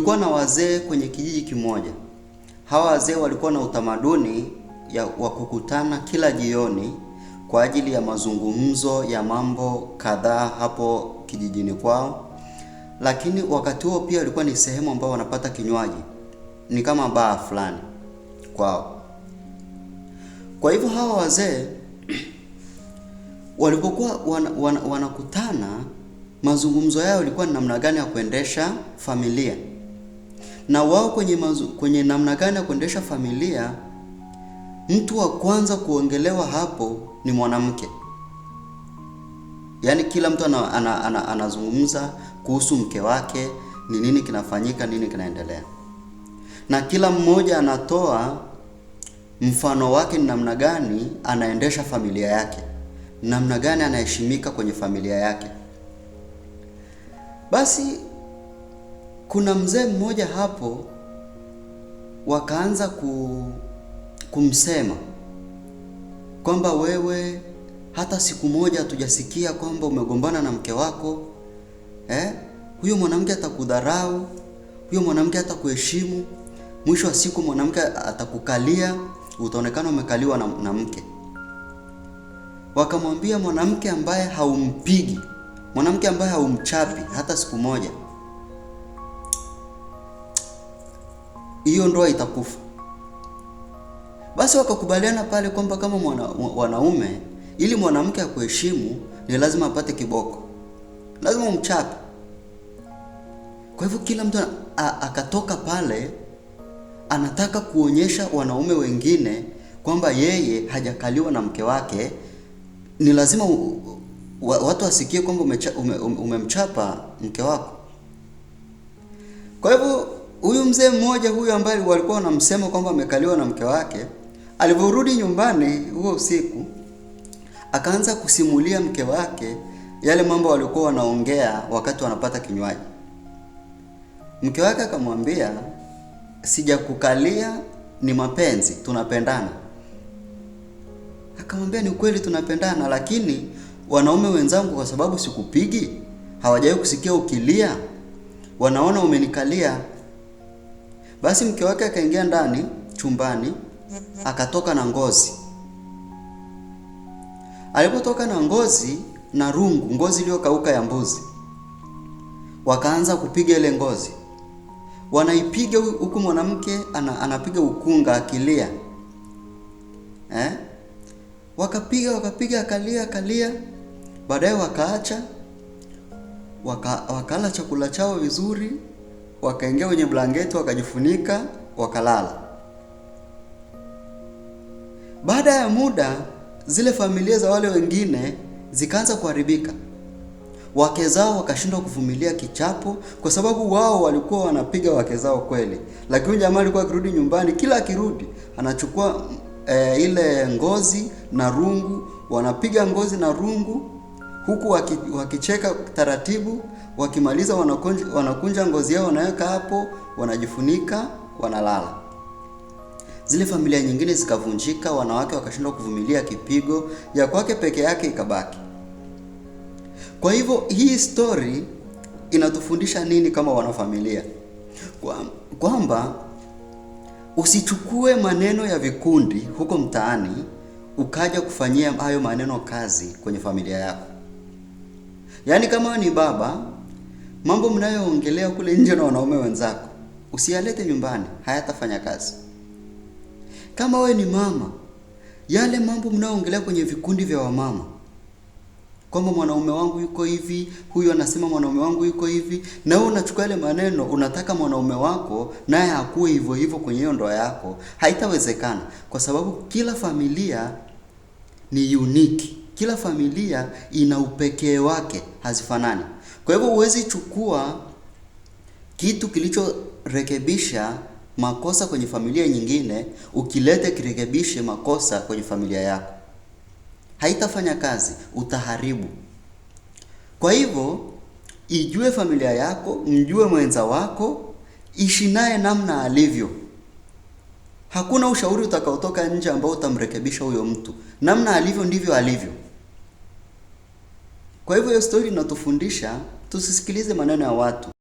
Kulikuwa na wazee kwenye kijiji kimoja. Hawa wazee walikuwa na utamaduni wa kukutana kila jioni kwa ajili ya mazungumzo ya mambo kadhaa hapo kijijini kwao. Lakini wakati huo pia walikuwa ni sehemu ambao wanapata kinywaji. Ni kama baa fulani kwao. Kwa hivyo hawa wazee walipokuwa wanakutana, mazungumzo yao yalikuwa ni namna gani ya kuendesha familia. Na wao kwenye namna gani ya kuendesha familia, mtu wa kwanza kuongelewa hapo ni mwanamke. Yaani kila mtu anazungumza kuhusu mke wake, ni nini kinafanyika, nini kinaendelea. Na kila mmoja anatoa mfano wake ni namna gani anaendesha familia yake, namna gani anaheshimika kwenye familia yake. Basi kuna mzee mmoja hapo wakaanza kumsema kwamba wewe hata siku moja hatujasikia kwamba umegombana na mke wako. Huyo mwanamke atakudharau, huyo mwanamke hatakuheshimu. Mwisho wa siku mwanamke atakukalia, utaonekana umekaliwa na mke. Wakamwambia mwanamke ambaye haumpigi, mwanamke ambaye haumchapi hata siku moja, hiyo ndoa itakufa. Basi wakakubaliana pale kwamba kama wanaume, ili mwanamke akuheshimu ni lazima apate kiboko, lazima umchape. Kwa hivyo kila mtu akatoka pale anataka kuonyesha wanaume wengine kwamba yeye hajakaliwa na mke wake. Ni lazima watu wasikie kwamba umemchapa mke wako. Kwa hivyo huyu mzee mmoja huyu ambaye walikuwa wanamsema kwamba amekaliwa na mke wake, aliporudi nyumbani huo usiku, akaanza kusimulia mke wake yale mambo walikuwa wanaongea wakati wanapata kinywaji. Mke wake akamwambia, sijakukalia, ni mapenzi, tunapendana. Akamwambia, ni kweli tunapendana, lakini wanaume wenzangu kwa sababu sikupigi, hawajawahi kusikia ukilia, wanaona umenikalia. Basi mke wake akaingia ndani chumbani, akatoka na ngozi. Alipotoka na ngozi na rungu, ngozi iliyokauka ya mbuzi, wakaanza kupiga ile ngozi. Wanaipiga huku mwanamke anapiga ukunga akilia. Wakapiga akalia. Baadaye wakaacha, wakala chakula chao vizuri, wakaingia kwenye blanketi, wakajifunika, wakalala. Baada ya muda, zile familia za wale wengine zikaanza kuharibika. Wake zao wakashindwa kuvumilia kichapo, kwa sababu wao walikuwa wanapiga wake zao kweli. Lakini jamaa alikuwa akirudi nyumbani, kila akirudi anachukua ile ngozi na rungu, wanapiga ngozi na rungu huku wakicheka taratibu. Wakimaliza wanakunja ngozi yao, wanaweka hapo, wanajifunika, wanalala. Zile familia nyingine zikavunjika, wanawake wakashindwa kuvumilia kipigo, ya kwake peke yake ikabaki. Kwa hivyo hii story inatufundisha nini kama wanafamilia? Kwamba usichukue maneno ya vikundi huko mtaani ukaja kufanyia hayo maneno kazi kwenye familia yako. Yaani kama ni baba, mambo mnayoongelea kule nje na wanaume wenzako usiyalete nyumbani, hayatafanya kazi. Kama wewe ni mama, yale mambo mnayoongelea kwenye vikundi vya wamama, kwamba mwanaume wangu yuko hivi, huyu anasema mwanaume wangu yuko hivi, na wewe unachukua ile maneno unataka mwanaume wako naye akue hivyo hivyo kwenye hiyo ndoa yako, haitawezekana, kwa sababu kila familia ni unique. Kila familia ina upekee wake, hazifanani. Kwa hivyo huwezi chukua kitu kilichorekebisha makosa kwenye familia nyingine ukilete kirekebishe makosa kwenye familia yako. Haitafanya kazi, utaharibu. Kwa hivyo ijue familia yako, mjue mwenza wako, ishi naye namna alivyo. Hakuna ushauri utakaotoka nje ambao utamrekebisha huyo mtu. Namna alivyo ndivyo alivyo. Kwa hivyo hiyo story inatufundisha tusisikilize maneno ya watu.